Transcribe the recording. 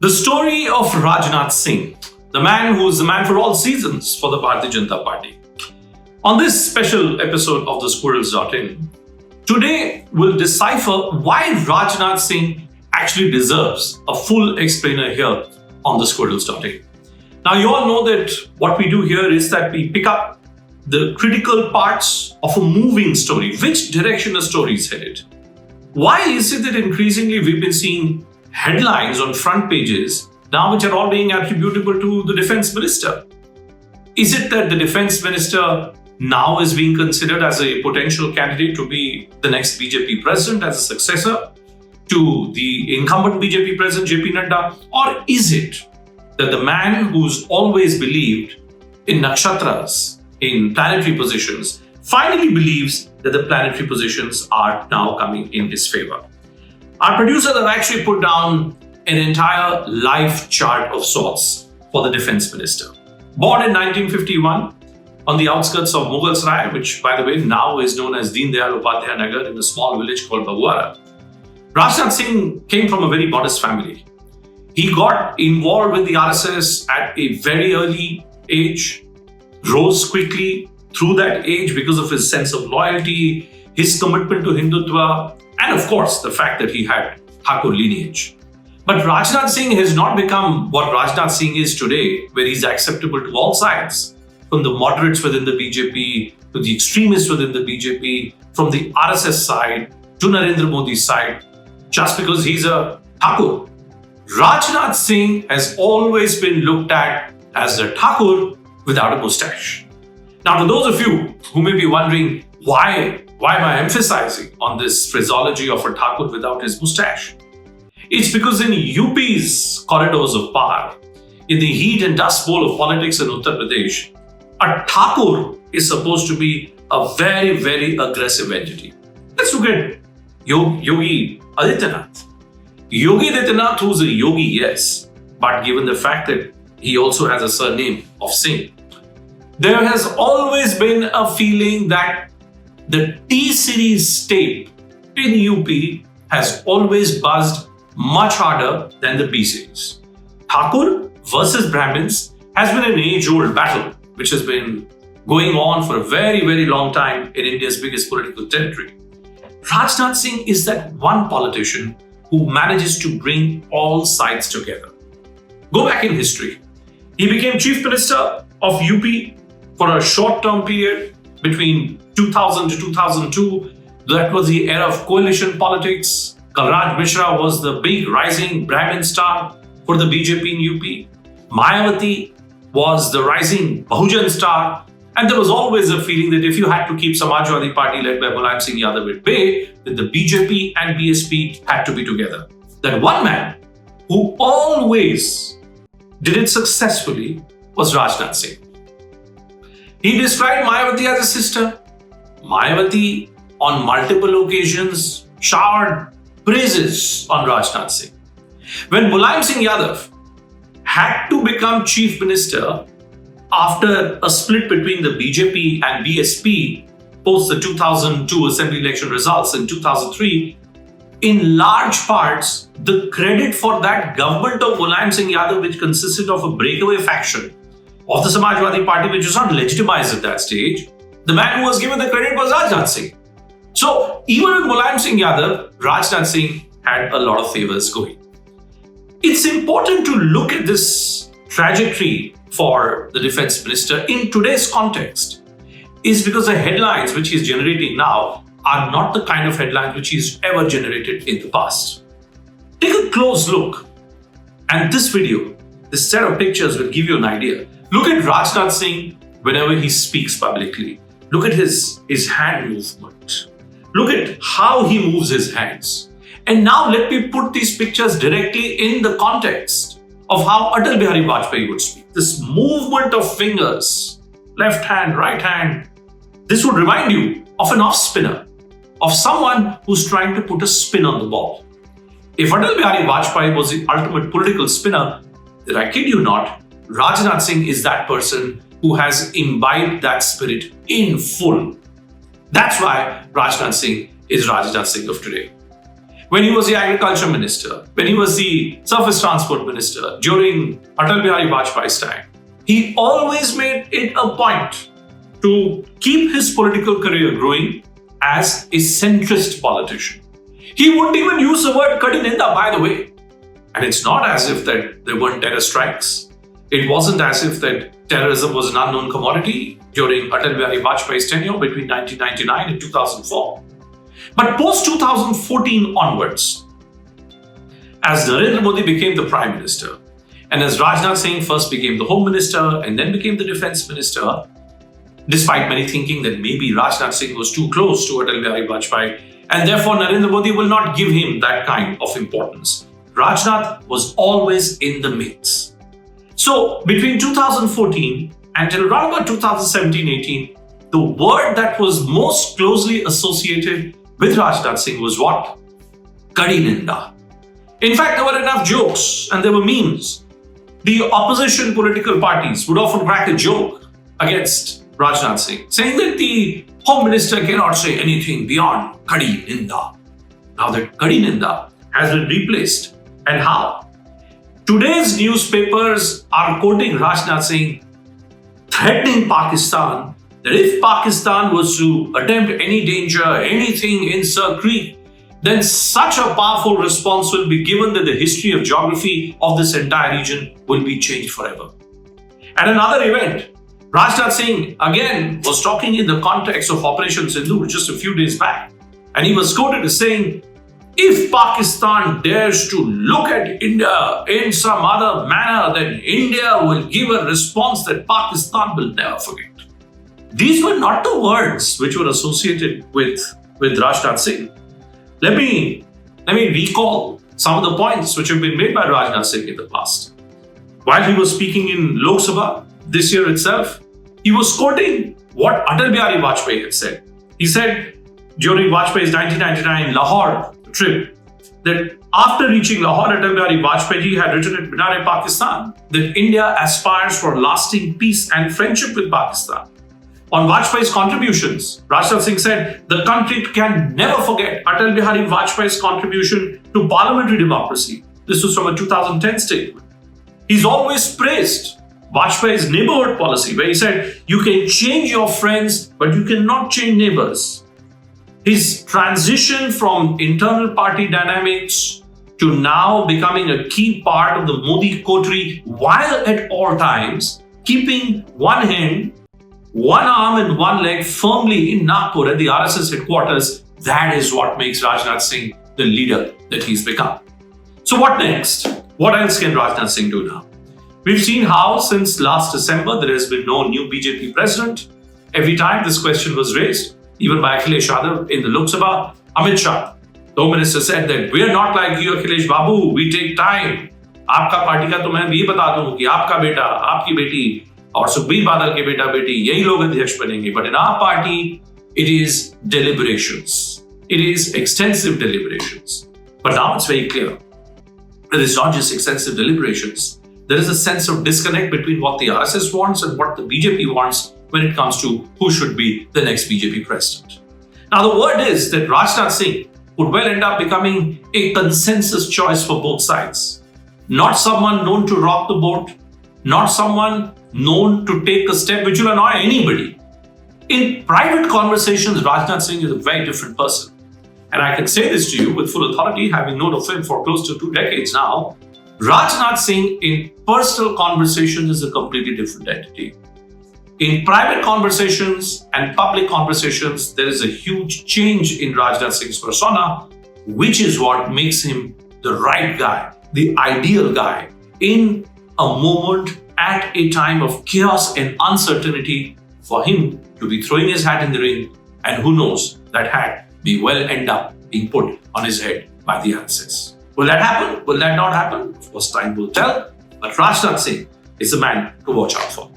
The story of Rajnath Singh, the man who's the man for all seasons for the Bharatiya Janata Party. On this special episode of the Squirrels In, today we'll decipher why Rajnath Singh actually deserves a full explainer here on the Squirrels In. Now you all know that what we do here is that we pick up the critical parts of a moving story, which direction a story is headed. Why is it that increasingly we've been seeing headlines on front pages now which are all being attributable to the defense minister? Is it that the defense minister now is being considered as a potential candidate to be the next BJP president, as a successor to the incumbent BJP president JP Nadda? Or is it that the man who's always believed in nakshatras, in planetary positions, finally believes that the planetary positions are now coming in his favor? Our producers have actually put down an entire life chart of sorts for the defense minister. Born in 1951 on the outskirts of Mughalsarai, which by the way now is known as Deendayal, Upadhyay, Nagar, in a small village called Bagwara, Rajnath Singh came from a very modest family. He got involved with the RSS at a very early age, rose quickly through that age because of his sense of loyalty, his commitment to Hindutva, and of course the fact that he had Thakur lineage. But Rajnath Singh has not become what Rajnath Singh is today, where he's acceptable to all sides, from the moderates within the BJP to the extremists within the BJP, from the RSS side to Narendra Modi's side, just because he's a Thakur. Rajnath Singh has always been looked at as a Thakur without a mustache. Now, to those of you who may be wondering, why am I emphasizing on this phraseology of a Thakur without his mustache? It's because in UP's corridors of power, in the heat and dust bowl of politics in Uttar Pradesh, a Thakur is supposed to be a very, very aggressive entity. Let's look at Yogi Adityanath. Yogi Adityanath, who's a yogi, yes, but given the fact that he also has a surname of Singh, there has always been a feeling that the T-series tape in UP has always buzzed much harder than the B-series. Thakur versus Brahmins has been an age-old battle which has been going on for a very, very long time in India's biggest political territory. Rajnath Singh is that one politician who manages to bring all sides together. Go back in history. He became Chief Minister of UP for a short-term period between 2000 to 2002. That was the era of coalition politics. Kalraj Mishra was the big rising Brahmin star for the BJP in UP. Mayawati was the rising Bahujan star. And there was always a feeling that if you had to keep Samajwadi Party led by Mulayam Singh Yadav at bay, then the BJP and BSP had to be together. That one man who always did it successfully was Rajnath Singh. He described Mayawati as a sister. Mayawati on multiple occasions showered praises on Rajnath Singh. When Mulayam Singh Yadav had to become chief minister after a split between the BJP and BSP post the 2002 assembly election results in 2003, in large parts, the credit for that government of Mulayam Singh Yadav, which consisted of a breakaway faction of the Samajwadi Party, which was not legitimized at that stage, the man who was given the credit was Rajnath Singh. So even with Mulayam Singh Yadav, Rajnath Singh had a lot of favors going. It's important to look at this trajectory for the defense minister in today's context, is because the headlines which he's generating now are not the kind of headlines which he's ever generated in the past. Take a close look, and this video, this set of pictures will give you an idea. Look at Rajnath Singh whenever he speaks publicly. Look at his hand movement. Look at how he moves his hands. And now let me put these pictures directly in the context of how Atal Bihari Vajpayee would speak. This movement of fingers, left hand, right hand, this would remind you of an off-spinner, of someone who's trying to put a spin on the ball. If Atal Bihari Vajpayee was the ultimate political spinner, then I kid you not, Rajnath Singh is that person who has imbibed that spirit in full. That's why Rajnath Singh is Rajnath Singh of today. when he was the agriculture minister, when he was the surface transport minister during Atal Bihari Vajpayee's time, he always made it a point to keep his political career growing as a centrist politician. He wouldn't even use the word Kadi Ninda, by the way. And it's not as if that there weren't terror strikes. It wasn't as if that terrorism was an unknown commodity during Atal Bihari Vajpayee's tenure between 1999 and 2004. But post-2014 onwards, as Narendra Modi became the Prime Minister, and as Rajnath Singh first became the Home Minister and then became the Defence Minister, despite many thinking that maybe Rajnath Singh was too close to Atal Bihari Vajpayee and therefore Narendra Modi will not give him that kind of importance, Rajnath was always in the mix. So between 2014 until around about 2017-18, the word that was most closely associated with Rajnath Singh was what? Kadi Ninda. In fact, there were enough jokes and there were memes. The opposition political parties would often crack a joke against Rajnath Singh, saying that the Home Minister cannot say anything beyond Kadi Ninda. Now that Kadi Ninda has been replaced, and how? Today's newspapers are quoting Rajnath Singh threatening Pakistan that if Pakistan was to attempt any danger, anything in Sir Creek, then such a powerful response will be given that the history of geography of this entire region will be changed forever. At another event, Rajnath Singh again was talking in the context of Operation Zindur just a few days back, and he was quoted as saying, if Pakistan dares to look at India in some other manner, then India will give a response that Pakistan will never forget. These were not the words which were associated with Rajnath Singh. Let me recall some of the points which have been made by Rajnath Singh in the past. While he was speaking in Lok Sabha this year itself, he was quoting what Atal Bihari Vajpayee had said. He said during Vajpayee's 1999 Lahore trip that after reaching Lahore, Atal Bihari Vajpayee had written at Minar-e-Pakistan that India aspires for lasting peace and friendship with Pakistan. On Vajpayee's contributions, Rajnath Singh said the country can never forget Atal Bihari Vajpayee's contribution to parliamentary democracy. This was from a 2010 statement. He's always praised Vajpayee's neighborhood policy, where he said, you can change your friends, but you cannot change neighbors. His transition from internal party dynamics to now becoming a key part of the Modi coterie, while at all times keeping one hand, one arm and one leg firmly in Nagpur at the RSS headquarters, that is what makes Rajnath Singh the leader that he's become. So what next? What else can Rajnath Singh do now? We've seen how since last December there has been no new BJP president. Every time this question was raised, even by Akhilesh Yadav in the Lok Sabha, Amit Shah, the Home Minister, said that we are not like you, Akhilesh Babu, we take time. आपका party का तो मैं ये बता दूं कि आपका बेटा, आपकी बेटी और सुखबीर बादल के बेटा बेटी यही लोग अध्यक्ष बनेंगे. But in our party, it is deliberations. It is extensive deliberations. But now it's very clear that it's not just extensive deliberations. There is a sense of disconnect between what the RSS wants and what the BJP wants when it comes to who should be the next BJP president. Now, the word is that Rajnath Singh would well end up becoming a consensus choice for both sides. Not someone known to rock the boat, not someone known to take a step which will annoy anybody. In private conversations, Rajnath Singh is a very different person. And I can say this to you with full authority, having known of him for close to 2 decades now. Rajnath Singh in personal conversations is a completely different entity. In private conversations and public conversations, there is a huge change in Rajnath Singh's persona, which is what makes him the right guy, the ideal guy, in a moment at a time of chaos and uncertainty for him to be throwing his hat in the ring, and who knows, that hat may well end up being put on his head by the RSS. Will that happen? Will that not happen? Of course, time will tell. But Rajnath Singh is the man to watch out for.